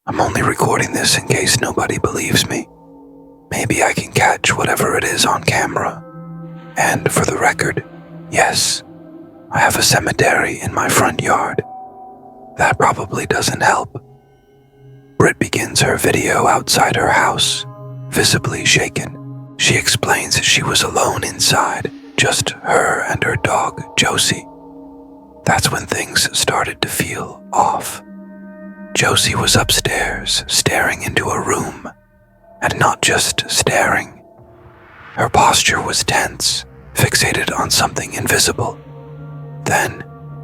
I'm only recording this in case nobody believes me. Maybe I can catch whatever it is on camera. And for the record, yes, I have a cemetery in my front yard. That probably doesn't help. Britt begins her video outside her house, visibly shaken. She explains she was alone inside, just her and her dog, Josie. That's when things started to feel off. Josie was upstairs, staring into a room, and not just staring. Her posture was tense, fixated on something invisible. Then,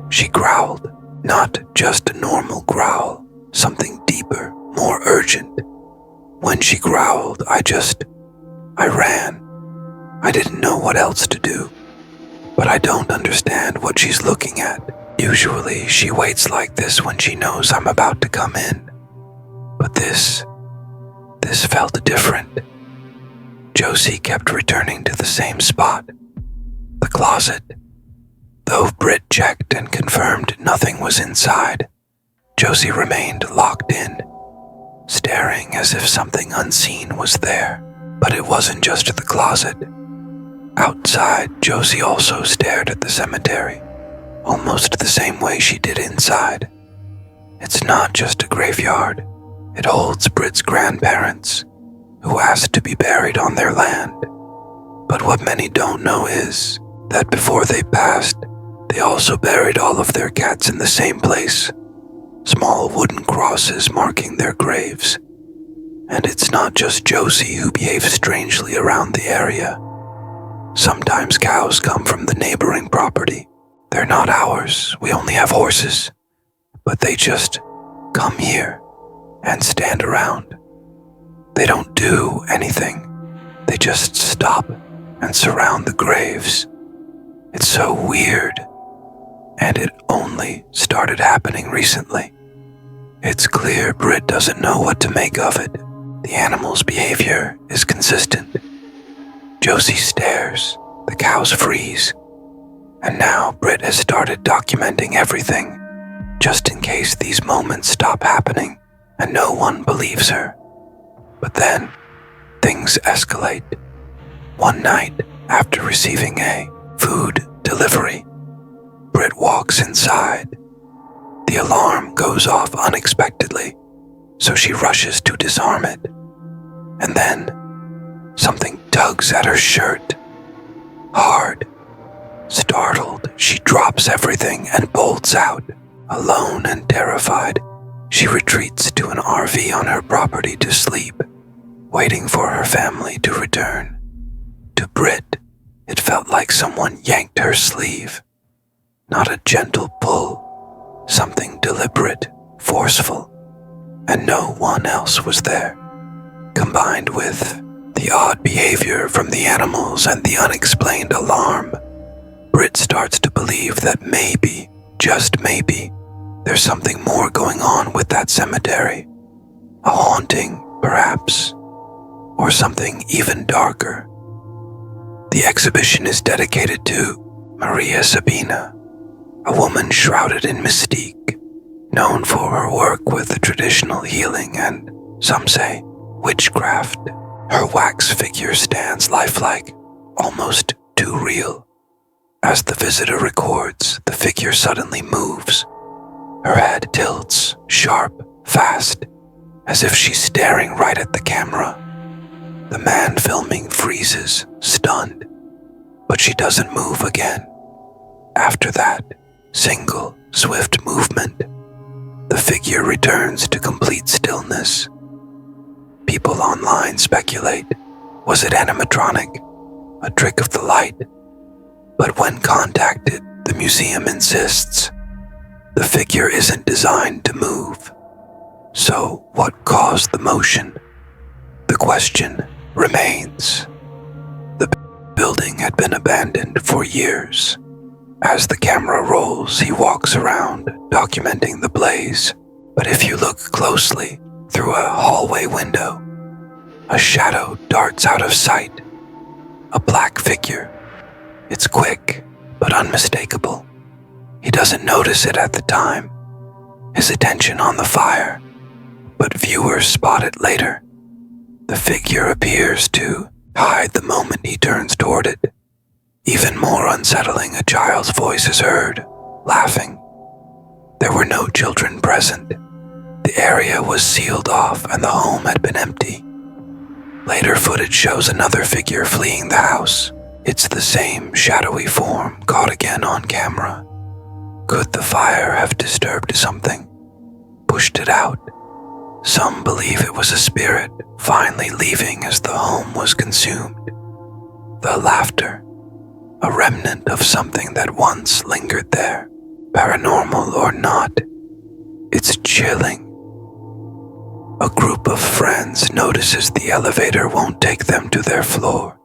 she growled, not just a normal growl, something deeper, more urgent. When she growled, I ran. I didn't know what else to do, but I don't understand what she's looking at. Usually, she waits like this when she knows I'm about to come in. But this felt different. Josie kept returning to the same spot, the closet. Though Britt checked and confirmed nothing was inside, Josie remained locked in, staring as if something unseen was there. But it wasn't just the closet. Outside, Josie also stared at the cemetery, almost the same way she did inside. It's not just a graveyard. It holds Britt's grandparents, who asked to be buried on their land. But what many don't know is that before they passed, they also buried all of their cats in the same place, small wooden crosses marking their graves. And it's not just Josie who behaves strangely around the area. Sometimes cows come from the neighboring property. They're not ours, we only have horses. But they just come here and stand around. They don't do anything. They just stop and surround the graves. It's so weird. And it only started happening recently. It's clear Britt doesn't know what to make of it. The animal's behavior is consistent. Josie stares, the cows freeze, and now Britt has started documenting everything, just in case these moments stop happening and no one believes her. But then, things escalate. One night, after receiving a food delivery, Britt walks inside. The alarm goes off unexpectedly, so she rushes to disarm it. And then, something tugs at her shirt. Hard. Startled, she drops everything and bolts out. Alone and terrified, she retreats to an RV on her property to sleep, waiting for her family to return. To Britt, it felt like someone yanked her sleeve. Not a gentle pull, something deliberate, forceful, and no one else was there. Combined with the odd behavior from the animals and the unexplained alarm, Britt starts to believe that maybe, just maybe, there's something more going on with that cemetery. A haunting, perhaps, or something even darker. The exhibition is dedicated to Maria Sabina, a woman shrouded in mystique, known for her work with traditional healing and, some say, witchcraft. Her wax figure stands lifelike, almost too real. As the visitor records, the figure suddenly moves. Her head tilts, sharp, fast, as if she's staring right at the camera. The man filming freezes, stunned, but she doesn't move again. After that single, swift movement, the figure returns to complete stillness. People online speculate, was it animatronic, a trick of the light? But when contacted, the museum insists the figure isn't designed to move. So what caused the motion? The question remains. The building had been abandoned for years. As the camera rolls, he walks around, documenting the blaze. But if you look closely, through a hallway window, a shadow darts out of sight. A black figure. It's quick, but unmistakable. He doesn't notice it at the time. His attention on the fire. but viewers spot it later. The figure appears to hide the moment he turns toward it. Even more unsettling, a child's voice is heard, laughing. There were no children present. The area was sealed off and the home had been empty. Later footage shows another figure fleeing the house. It's the same shadowy form caught again on camera. Could the fire have disturbed something? Pushed it out? Some believe it was a spirit finally leaving as the home was consumed. The laughter, a remnant of something that once lingered there, paranormal or not. It's chilling. A group of friends notices the elevator won't take them to their floor.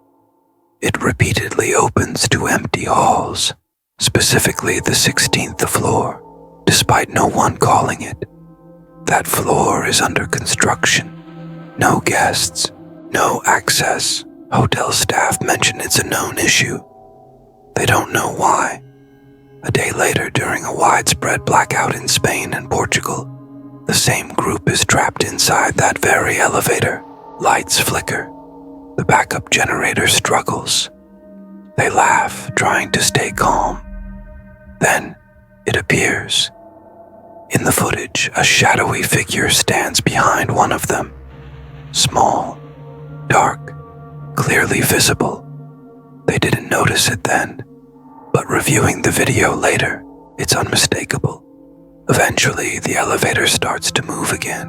It repeatedly opens to empty halls, specifically the 16th floor, despite no one calling it. That floor is under construction. No guests, no access. Hotel staff mention it's a known issue. They don't know why. A day later, during a widespread blackout in Spain and Portugal, the same group is trapped inside that very elevator. Lights flicker. The backup generator struggles. They laugh, trying to stay calm. Then, it appears. In the footage, a shadowy figure stands behind one of them. Small, dark, clearly visible. They didn't notice it then, but reviewing the video later, it's unmistakable. Eventually, the elevator starts to move again.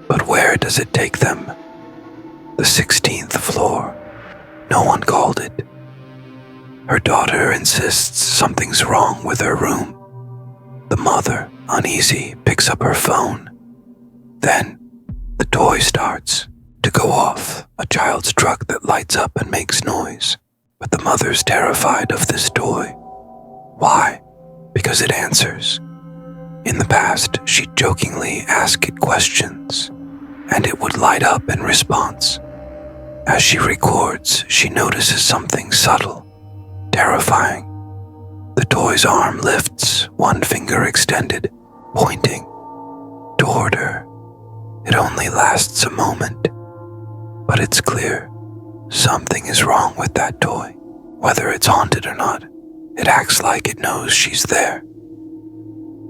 But where does it take them? The 16th floor. No one called it. Her daughter insists something's wrong with her room. The mother, uneasy, picks up her phone. Then, the toy starts to go off, a child's truck that lights up and makes noise. But the mother's terrified of this toy. Why? Because it answers. In the past, she'd jokingly ask it questions, and it would light up in response. As she records, she notices something subtle, terrifying. The toy's arm lifts, one finger extended, pointing toward her. It only lasts a moment, but it's clear something is wrong with that toy. Whether it's haunted or not, it acts like it knows she's there.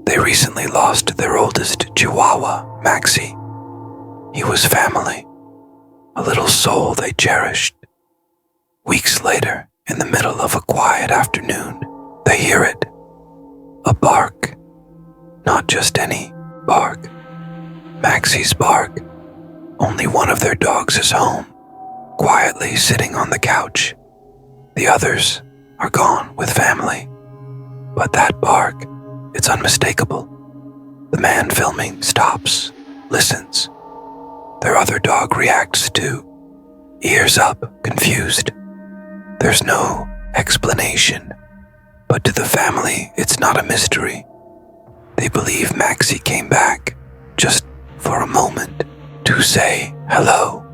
They recently lost their oldest chihuahua, Maxie. He was family, a little soul they cherished. Weeks later, in the middle of a quiet afternoon, they hear it. A bark. Not just any bark. Maxie's bark. Only one of their dogs is home, quietly sitting on the couch. The others are gone with family. But that bark, it's unmistakable. The man filming stops, listens. Their other dog reacts too, ears up, confused. There's no explanation, but to the family, it's not a mystery. They believe Maxie came back, just for a moment, to say hello.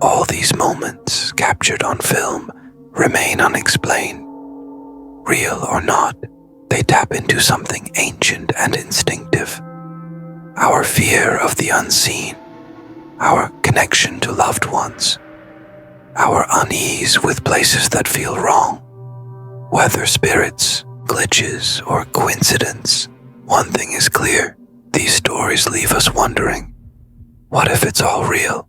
All these moments, captured on film, remain unexplained. Real or not, they tap into something ancient and instinctive. Our fear of the unseen, our connection to loved ones, our unease with places that feel wrong. Whether spirits, glitches, or coincidence, one thing is clear. These stories leave us wondering, what if it's all real?